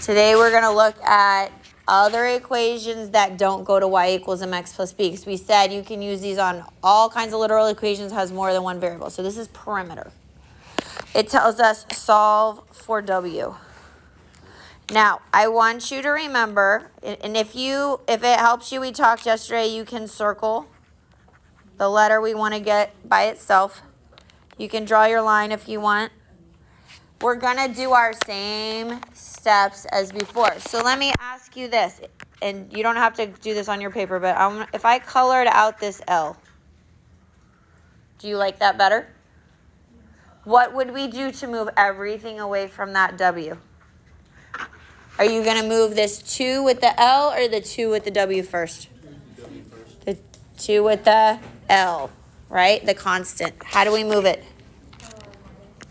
Today we're going to look at other equations that don't go to y equals mx plus b, because we said you can use these on all kinds of literal equations has more than one variable. So this is perimeter. It tells us solve for w. Now, I want you to remember, and if it helps you, we talked yesterday, you can circle the letter we want to get by itself. You can draw your line if you want. We're going to do our same steps as before. So let me ask you this, and you don't have to do this on your paper, but if I colored out this L, do you like that better? What would we do to move everything away from that W? Are you going to move this 2 with the L or the 2 with the W first? The 2 with the L, right? The constant. How do we move it?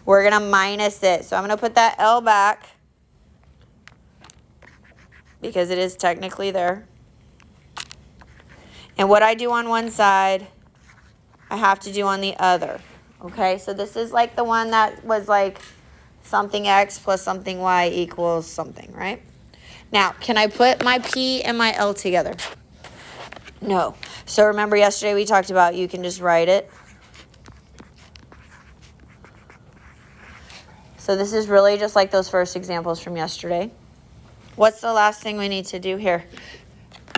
We're going to minus it. So I'm going to put that L back because it is technically there. And what I do on one side, I have to do on the other. Okay, so this is like the one that was like something x plus something y equals something, right? Now, can I put my P and my L together? No. So remember yesterday we talked about you can just write it. So this is really just like those first examples from yesterday. What's the last thing we need to do here?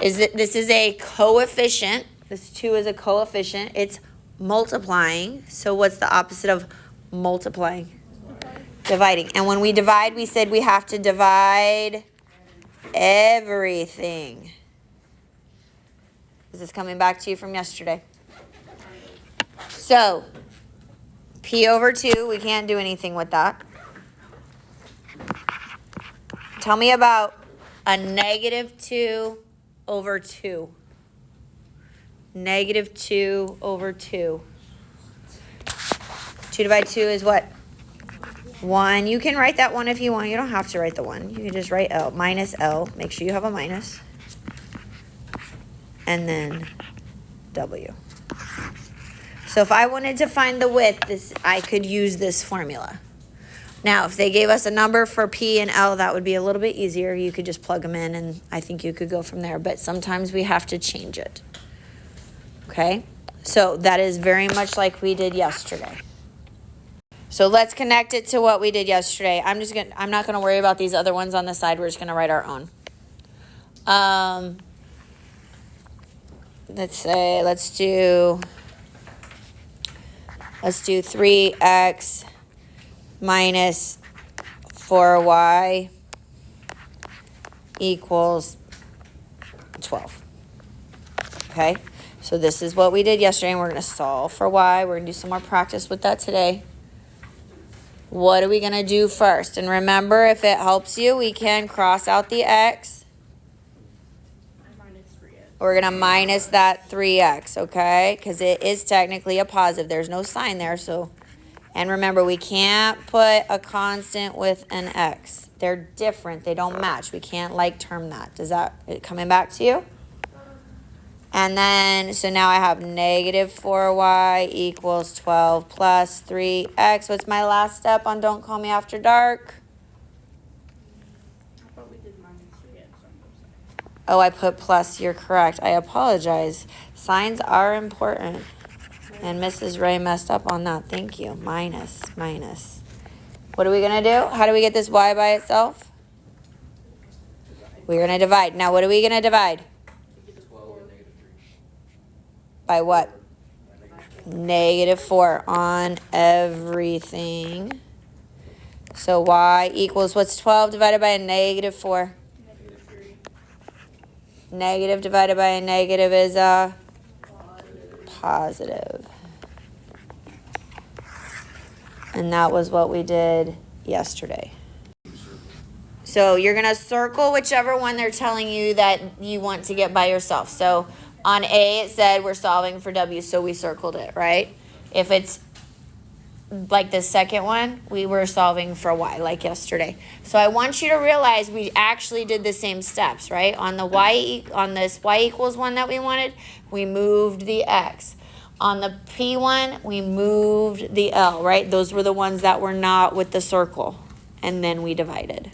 This is a coefficient. This 2 is a coefficient. It's multiplying. So what's the opposite of multiplying? Dividing. And when we divide, we said we have to divide everything. Is this coming back to you from yesterday? So, P over 2, we can't do anything with that. Tell me about a negative 2 over 2. Negative 2 over 2. 2 divided 2 is what? 1. You can write that 1 if you want. You don't have to write the 1. You can just write L. Minus L. Make sure you have a minus. And then W. So if I wanted to find the width, I could use this formula. Now, if they gave us a number for P and L, that would be a little bit easier. You could just plug them in, and I think you could go from there. But sometimes we have to change it. Okay? So that is very much like we did yesterday. So let's connect it to what we did yesterday. I'm not going to worry about these other ones on the side. We're just going to write our own. Let's do 3x minus 4y equals 12. Okay? So this is what we did yesterday, and we're going to solve for y. We're going to do some more practice with that today. What are we going to do first? And remember, if it helps you, we can cross out the x. We're going to minus that 3x, okay? Because it is technically a positive. There's no sign there. And remember, we can't put a constant with an x. They're different. They don't match. We can't like term that. Is it coming back to you? And then, so now I have negative 4y equals 12 plus 3x. What's my last step on Don't Call Me After Dark? I thought we did minus 3x on both sides. Oh, I put plus. You're correct. I apologize. Signs are important. And Mrs. Ray messed up on that. Thank you. Minus. What are we going to do? How do we get this y by itself? We're going to divide. Now, what are we going to divide? By what? Negative 4 on everything. So y equals, what's 12 divided by a negative 4? Negative 3. Negative divided by a negative is a positive. And that was what we did yesterday. So you're going to circle whichever one they're telling you that you want to get by yourself. So on A, it said we're solving for W, so we circled it, right? If it's like the second one, we were solving for Y, like yesterday. So I want you to realize we actually did the same steps, right? On this Y equals one that we wanted, we moved the X. On the P one, we moved the L, right? Those were the ones that were not with the circle. And then we divided.